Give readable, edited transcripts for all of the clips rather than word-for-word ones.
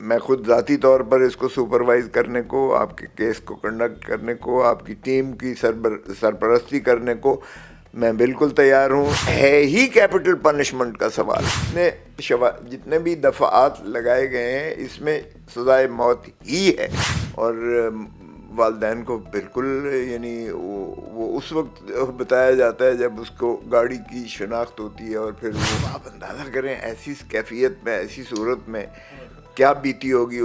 میں خود ذاتی طور پر اس کو سپروائز کرنے کو، آپ کے کیس کو کنڈکٹ کرنے کو، آپ کی ٹیم کی سرپرستی کرنے کو میں بالکل تیار ہوں. ہے ہی کیپٹل پنشمنٹ کا سوال. جتنے بھی دفعات لگائے گئے ہیں اس میں سزائے موت ہی ہے. اور والدین کو بالکل یعنی وہ اس وقت بتایا جاتا ہے جب اس کو گاڑی کی شناخت ہوتی ہے، اور پھر وہ آپ اندازہ کریں ایسی کیفیت میں، ایسی صورت میں کیا بیتی ہوگی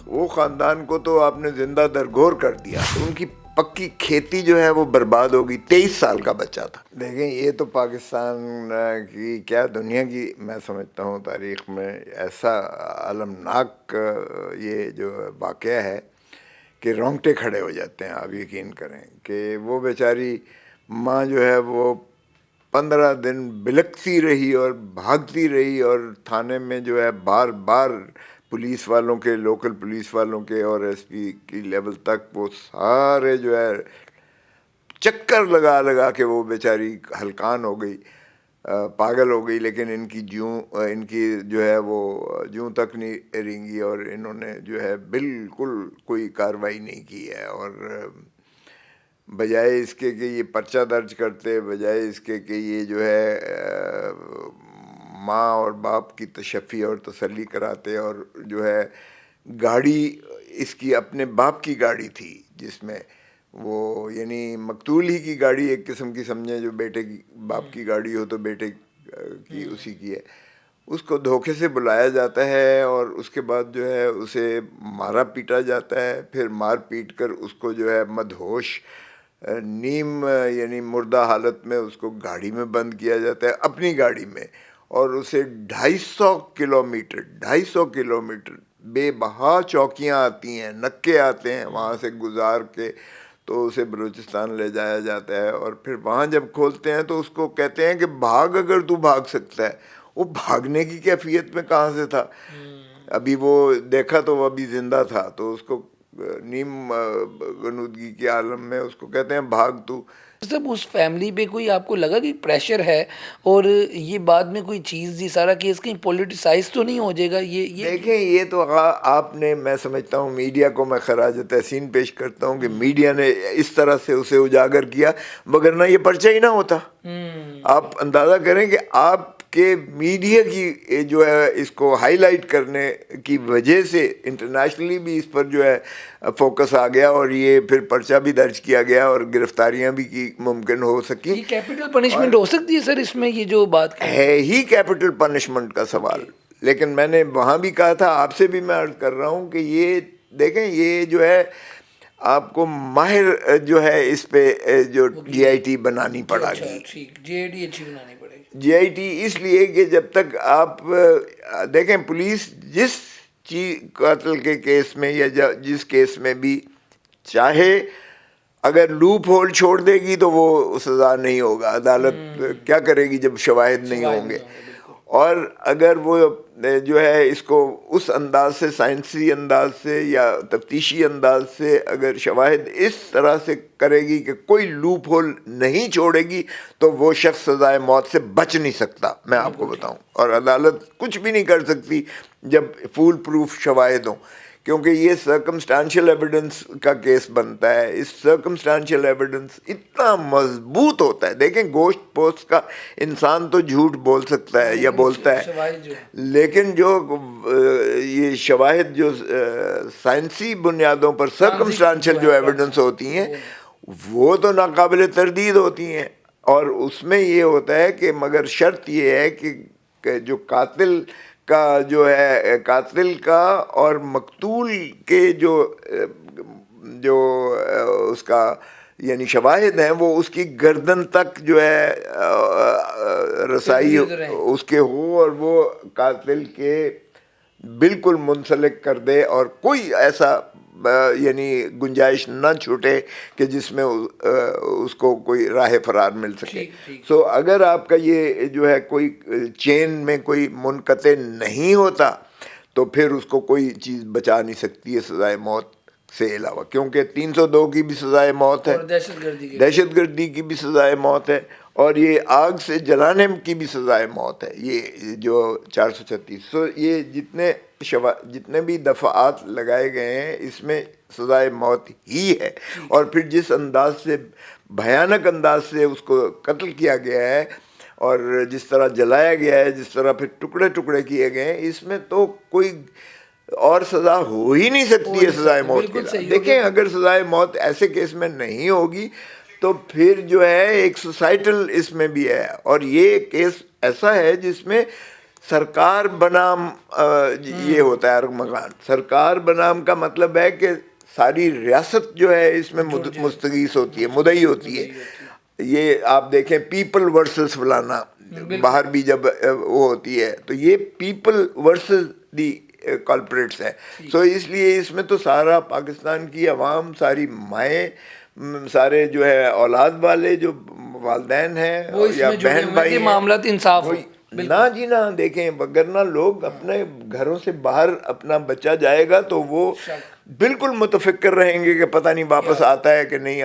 وہ خاندان کو. تو آپ نے زندہ درگور کر دیا. ان کی پکی کھیتی جو ہے وہ برباد ہوگی. 23 سال کا بچہ تھا. دیکھیں یہ تو پاکستان کی کیا دنیا کی میں سمجھتا ہوں تاریخ میں ایسا المناک یہ جو واقعہ ہے کہ رونگٹے کھڑے ہو جاتے ہیں. آپ یقین کریں کہ وہ بیچاری ماں جو ہے وہ 15 دن بلکتی رہی اور بھاگتی رہی، اور تھانے میں جو ہے بار بار پولیس والوں کے، لوکل پولیس والوں کے اور ایس پی کی لیول تک وہ سارے جو ہے چکر لگا لگا کے وہ بیچاری ہلکان ہو گئی، پاگل ہو گئی. لیکن ان کی جو ہے وہ جوں تک نہیں رینگی، اور انہوں نے جو ہے بالکل کوئی کارروائی نہیں کی ہے. اور بجائے اس کے کہ یہ پرچہ درج کرتے، بجائے اس کے کہ یہ جو ہے ماں اور باپ کی تشفی اور تسلی کراتے، اور جو ہے گاڑی اس کی اپنے باپ کی گاڑی تھی جس میں وہ یعنی مقتول ہی کی گاڑی ایک قسم کی سمجھیں، جو بیٹے کی باپ کی گاڑی ہو تو بیٹے کی اسی کی ہے. اس کو دھوکے سے بلایا جاتا ہے اور اس کے بعد جو ہے اسے مارا پیٹا جاتا ہے. پھر مار پیٹ کر اس کو جو ہے مدہوش نیم یعنی مردہ حالت میں اس کو گاڑی میں بند کیا جاتا ہے، اپنی گاڑی میں. اور اسے 250 کلومیٹر بے بہا چوکیاں آتی ہیں، نکے آتے ہیں، وہاں سے گزار کے تو اسے بلوچستان لے جایا جاتا ہے. اور پھر وہاں جب کھولتے ہیں تو اس کو کہتے ہیں کہ بھاگ اگر تو بھاگ سکتا ہے. وہ بھاگنے کی کیفیت میں کہاں سے تھا؟ ابھی وہ دیکھا تو وہ ابھی زندہ تھا، تو اس کو نیم غنودگی کے عالم میں اس کو کہتے ہیں بھاگ تو. سب اس فیملی پہ کوئی آپ کو لگا کہ پریشر ہے، اور یہ بعد میں کوئی چیز یہ سارا کیس کہیں پولیٹیسائز تو نہیں ہو جائے گا؟ یہ دیکھیں یہ تو آپ نے، میں سمجھتا ہوں میڈیا کو میں خراج تحسین پیش کرتا ہوں کہ میڈیا نے اس طرح سے اسے اجاگر کیا، مگر نہ یہ پرچہ ہی نہ ہوتا. آپ اندازہ کریں کہ آپ کے میڈیا کی جو ہے اس کو ہائی لائٹ کرنے کی وجہ سے انٹرنیشنلی بھی اس پر جو ہے فوکس آ گیا، اور یہ پھر پرچہ بھی درج کیا گیا اور گرفتاریاں بھی کی ممکن ہو سکیں. یہ کیپٹل پنشمنٹ ہو سکتی ہے سر اس میں؟ یہ جو بات ہے ہی کیپٹل پنشمنٹ کا سوال. لیکن میں نے وہاں بھی کہا تھا، آپ سے بھی میں عرض کر رہا ہوں کہ یہ دیکھیں یہ جو ہے آپ کو ماہر جو ہے اس پہ جو جی آئی ٹی بنانی پڑا گی. جی آئی ٹی اچھی بنانی پڑے گی. جی آئی ٹی اس لیے کہ جب تک آپ دیکھیں پولیس جس قتل کے کیس میں یا جس کیس میں بھی چاہے اگر لوپ ہول چھوڑ دے گی تو وہ سزا نہیں ہوگا. عدالت کیا کرے گی جب شواہد نہیں ہوں گے؟ اور اگر وہ جو ہے اس کو اس انداز سے، سائنسی انداز سے یا تفتیشی انداز سے اگر شواہد اس طرح سے کرے گی کہ کوئی لوپ ہول نہیں چھوڑے گی تو وہ شخص سزائے موت سے بچ نہیں سکتا. میں آپ کو بتاؤں، اور عدالت کچھ بھی نہیں کر سکتی جب فول پروف شواہد ہوں، کیونکہ یہ سرکمسٹانشل ایویڈنس کا کیس بنتا ہے. اس سرکمسٹانشل ایویڈنس اتنا مضبوط ہوتا ہے. دیکھیں گوشت پوست کا انسان تو جھوٹ بول سکتا ہے یا بولتا ہے، لیکن جو یہ شواہد جو سائنسی بنیادوں پر سرکمسٹانشل جو ایویڈنس ہوتی ہیں وہ تو ناقابل تردید ہوتی ہیں. اور اس میں یہ ہوتا ہے کہ مگر شرط یہ ہے کہ جو قاتل کا اور مقتول کے جو اس کا یعنی شواہد ہیں وہ اس کی گردن تک جو ہے رسائی اس کے ہو، اور وہ قاتل کے بالکل منسلک کر دے، اور کوئی ایسا یعنی گنجائش نہ چھوٹے کہ جس میں اس کو کوئی راہ فرار مل سکے. سو اگر آپ کا یہ جو ہے کوئی چین میں کوئی منقطع نہیں ہوتا تو پھر اس کو کوئی چیز بچا نہیں سکتی ہے سزائے موت سے علاوہ، کیونکہ 302 کی بھی سزائے موت ہے، دہشت گردی کی بھی سزائے موت ہے، اور یہ آگ سے جلانے کی بھی سزائے موت ہے، یہ جو 436. سو یہ جتنے جتنے بھی دفعات لگائے گئے ہیں اس میں سزائے موت ہی ہے، اور پھر جس انداز سے بھیانک انداز سے اس کو قتل کیا گیا ہے اور جس طرح جلایا گیا ہے، جس طرح پھر ٹکڑے ٹکڑے کیے گئے ہیں، اس میں تو کوئی اور سزا ہو ہی نہیں سکتی ہے سزائے موت کے بالکل صحیح علاوہ۔ ہو گیا۔ دیکھیں اگر سزائے موت ایسے کیس میں نہیں ہوگی تو پھر جو ہے ایک سوسائٹل اس میں بھی ہے، اور یہ کیس ایسا ہے جس میں سرکار بنام یہ ہوتا ہے ارغمغان۔ سرکار بنام کا مطلب ہے کہ ساری ریاست جو ہے اس میں مستغیث ہوتی ہے، مدعی ہوتی ہے۔ یہ آپ دیکھیں پیپل ورسز فلانا، باہر بھی جب وہ ہوتی ہے تو یہ پیپل ورسز دی کالپریٹس ہے۔ سو اس لیے اس میں تو سارا پاکستان کی عوام، ساری مائیں، سارے جو ہے اولاد والے جو والدین ہیں وہ اس یا میں جڑے بہن ہوئے ہیں بھائی کہ ہیں، معاملات انصاف ہو۔ نہ جی نہ، دیکھیں وگرنہ لوگ اپنے گھروں سے باہر اپنا بچہ جائے گا تو وہ بالکل متفکر رہیں گے کہ پتہ نہیں واپس آتا ہے کہ نہیں